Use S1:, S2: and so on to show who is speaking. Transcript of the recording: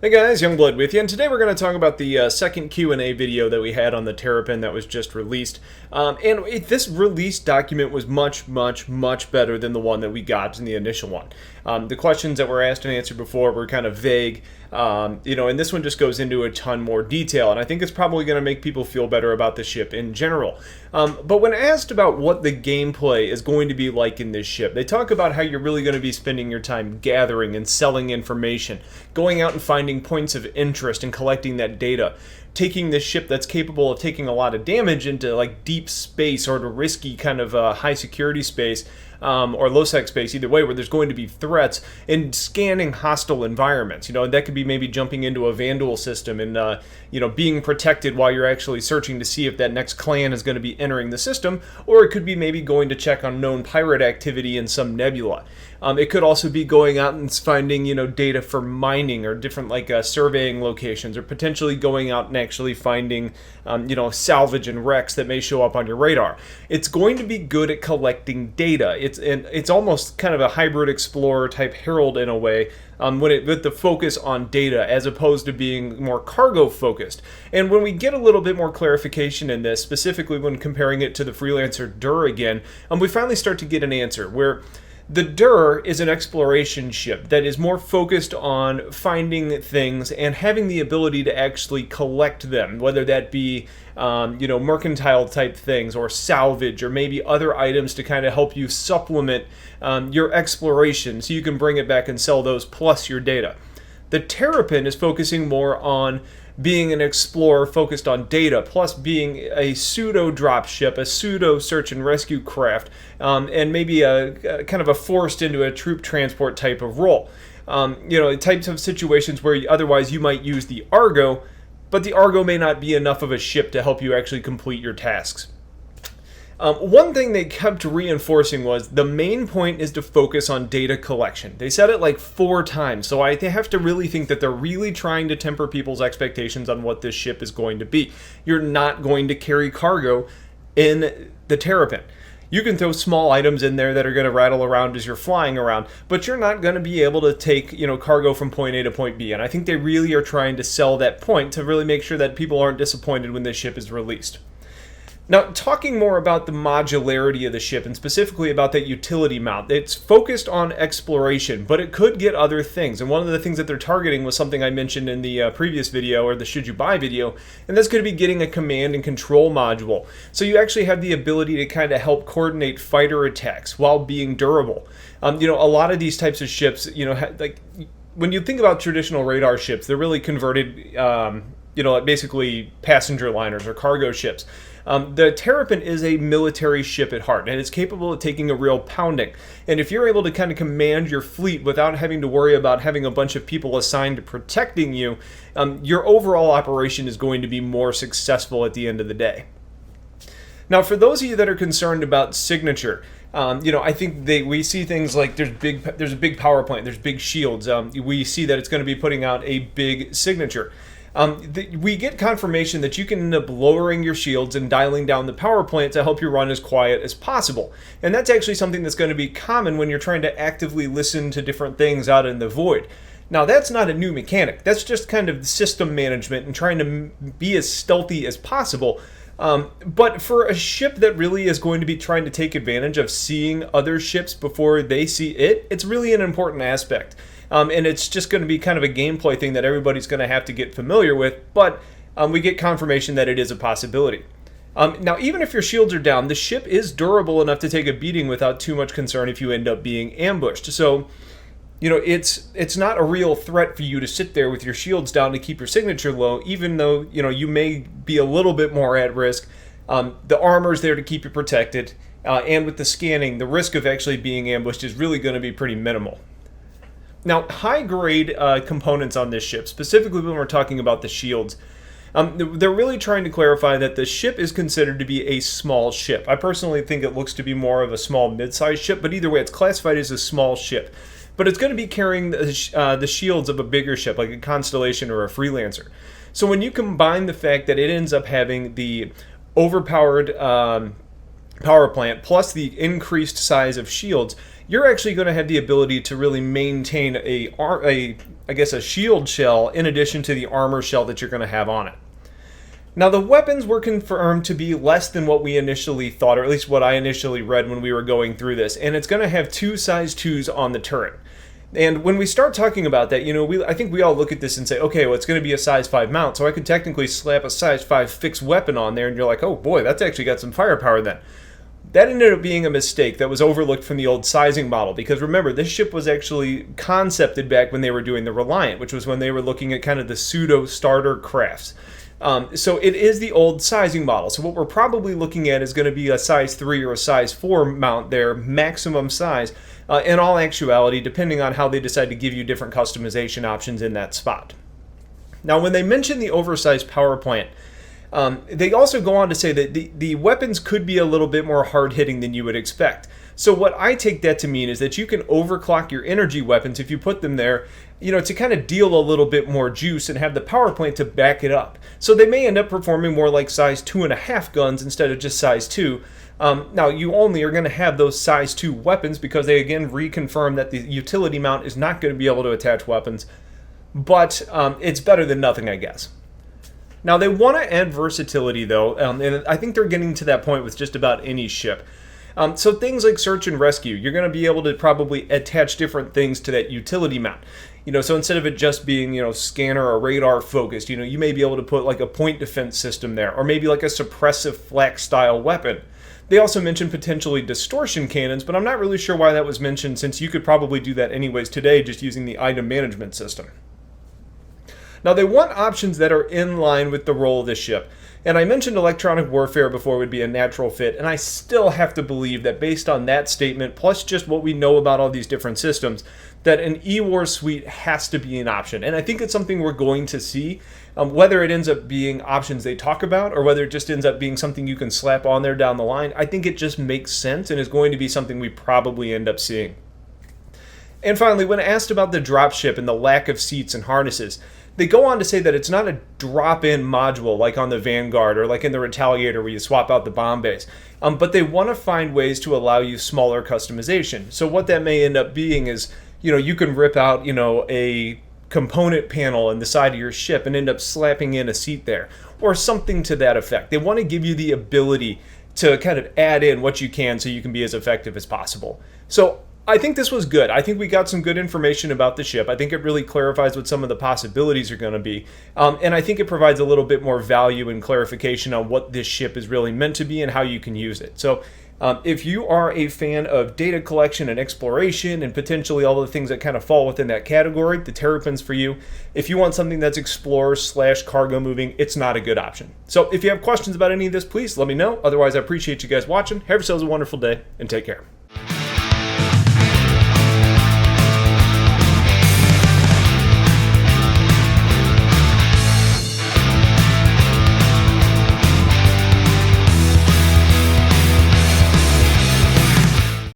S1: Hey guys, Youngblood with you, and today we're going to talk about the second Q&A video that we had on the Terrapin that was just released. This release document was much better than the one that we got in the initial one. The questions that were asked and answered before were kind of vague, and this one just goes into a ton more detail, and I think it's probably going to make people feel better about the ship in general. But when asked about what the gameplay is going to be like in this ship, they talk about how you're really going to be spending your time gathering and selling information, going out and finding points of interest and collecting that data, taking this ship that's capable of taking a lot of damage into like deep space or to risky kind of high security space, or low sec space, either way, where there's going to be threats, and scanning hostile environments. That could be maybe jumping into a Vandal system and being protected while you're actually searching to see if that next clan is going to be entering the system, or it could be maybe going to check on known pirate activity in some nebula. It could also be going out and finding data for mining or different surveying locations, or potentially going out and actually finding salvage and wrecks that may show up on your radar. It's going to be good at collecting data. It's almost kind of a hybrid explorer type Herald in a way, with the focus on data as opposed to being more cargo focused. And when we get a little bit more clarification in this, specifically when comparing it to the Freelancer Dur again, we finally start to get an answer where the Dur is an exploration ship that is more focused on finding things and having the ability to actually collect them, whether that be mercantile type things or salvage or maybe other items to kind of help you supplement your exploration so you can bring it back and sell those plus your data. The Terrapin is focusing more on being an explorer focused on data, plus being a pseudo drop ship, a pseudo search and rescue craft, and maybe a kind of a forced into a troop transport type of role. Types of situations where otherwise you might use the Argo, but the Argo may not be enough of a ship to help you actually complete your tasks. One thing they kept reinforcing was the main point is to focus on data collection. They said it like 4 times, so I have to really think that they're really trying to temper people's expectations on what this ship is going to be. You're not going to carry cargo in the Terrapin. You can throw small items in there that are going to rattle around as you're flying around, but you're not going to be able to take, cargo from point A to point B. And I think they really are trying to sell that point to really make sure that people aren't disappointed when this ship is released. Now, talking more about the modularity of the ship, and specifically about that utility mount, it's focused on exploration, but it could get other things. And one of the things that they're targeting was something I mentioned in the previous video, or the Should You Buy video, and that's going to be getting a command and control module. So you actually have the ability to kind of help coordinate fighter attacks while being durable. A lot of these types of ships, when you think about traditional radar ships, they're really converted, basically passenger liners or cargo ships. The Terrapin is a military ship at heart, and it's capable of taking a real pounding. And if you're able to kind of command your fleet without having to worry about having a bunch of people assigned to protecting you, your overall operation is going to be more successful at the end of the day. Now, for those of you that are concerned about signature, I think we see things like there's a big power plant, there's big shields. We see that it's going to be putting out a big signature. We get confirmation that you can end up lowering your shields and dialing down the power plant to help you run as quiet as possible. And that's actually something that's going to be common when you're trying to actively listen to different things out in the void. Now, that's not a new mechanic. That's just kind of system management and trying to be as stealthy as possible. But for a ship that really is going to be trying to take advantage of seeing other ships before they see it, it's really an important aspect. And it's just going to be kind of a gameplay thing that everybody's going to have to get familiar with, but we get confirmation that it is a possibility. Now, even if your shields are down, the ship is durable enough to take a beating without too much concern if you end up being ambushed. So, it's not a real threat for you to sit there with your shields down to keep your signature low, even though, you may be a little bit more at risk. The armor's there to keep you protected, and with the scanning, the risk of actually being ambushed is really going to be pretty minimal. Now, high-grade components on this ship, specifically when we're talking about the shields, they're really trying to clarify that the ship is considered to be a small ship. I personally think it looks to be more of a small mid-sized ship, but either way, it's classified as a small ship. But it's going to be carrying the shields of a bigger ship, like a Constellation or a Freelancer. So when you combine the fact that it ends up having the overpowered power plant plus the increased size of shields, you're actually going to have the ability to really maintain a I guess, a shield shell in addition to the armor shell that you're going to have on it. Now, the weapons were confirmed to be less than what we initially thought, or at least what I initially read when we were going through this, and it's going to have 2 size 2s on the turret. And when we start talking about that, I think we all look at this and say, okay, well, it's going to be a size 5 mount, so I could technically slap a size 5 fixed weapon on there, and you're like, oh boy, that's actually got some firepower then. That ended up being a mistake that was overlooked from the old sizing model, because remember, this ship was actually concepted back when they were doing the Reliant, which was when they were looking at kind of the pseudo-starter crafts. So it is the old sizing model. So what we're probably looking at is going to be a size 3 or a size 4 mount there, maximum size, in all actuality, depending on how they decide to give you different customization options in that spot. Now, when they mention the oversized power plant, they also go on to say that the weapons could be a little bit more hard-hitting than you would expect. So what I take that to mean is that you can overclock your energy weapons if you put them there, to kind of deal a little bit more juice and have the power plant to back it up. So they may end up performing more like size 2.5 guns instead of just size 2. Now, you only are going to have those size 2 weapons because they again reconfirm that the utility mount is not going to be able to attach weapons, but it's better than nothing, I guess. Now, they want to add versatility, though, and I think they're getting to that point with just about any ship. So things like search and rescue, you're going to be able to probably attach different things to that utility mount. So instead of it just being, scanner or radar focused, you may be able to put like a point defense system there, or maybe like a suppressive flak style weapon. They also mentioned potentially distortion cannons, but I'm not really sure why that was mentioned, since you could probably do that anyways today just using the item management system. Now, they want options that are in line with the role of the ship. And I mentioned electronic warfare before would be a natural fit, and I still have to believe that based on that statement, plus just what we know about all these different systems, that an E-War suite has to be an option. And I think it's something we're going to see, whether it ends up being options they talk about or whether it just ends up being something you can slap on there down the line. I think it just makes sense and is going to be something we probably end up seeing. And finally, when asked about the dropship and the lack of seats and harnesses, they go on to say that it's not a drop-in module like on the Vanguard or like in the Retaliator where you swap out the bomb bays, but they want to find ways to allow you smaller customization. So what that may end up being is, you can rip out, a component panel in the side of your ship and end up slapping in a seat there, or something to that effect. They want to give you the ability to kind of add in what you can so you can be as effective as possible. So I think this was good. I think we got some good information about the ship. I think it really clarifies what some of the possibilities are going to be. And I think it provides a little bit more value and clarification on what this ship is really meant to be and how you can use it. So if you are a fan of data collection and exploration and potentially all the things that kind of fall within that category, the Terrapin's for you. If you want something that's explorer/cargo moving, it's not a good option. So if you have questions about any of this, please let me know. Otherwise, I appreciate you guys watching. Have yourselves a wonderful day and take care.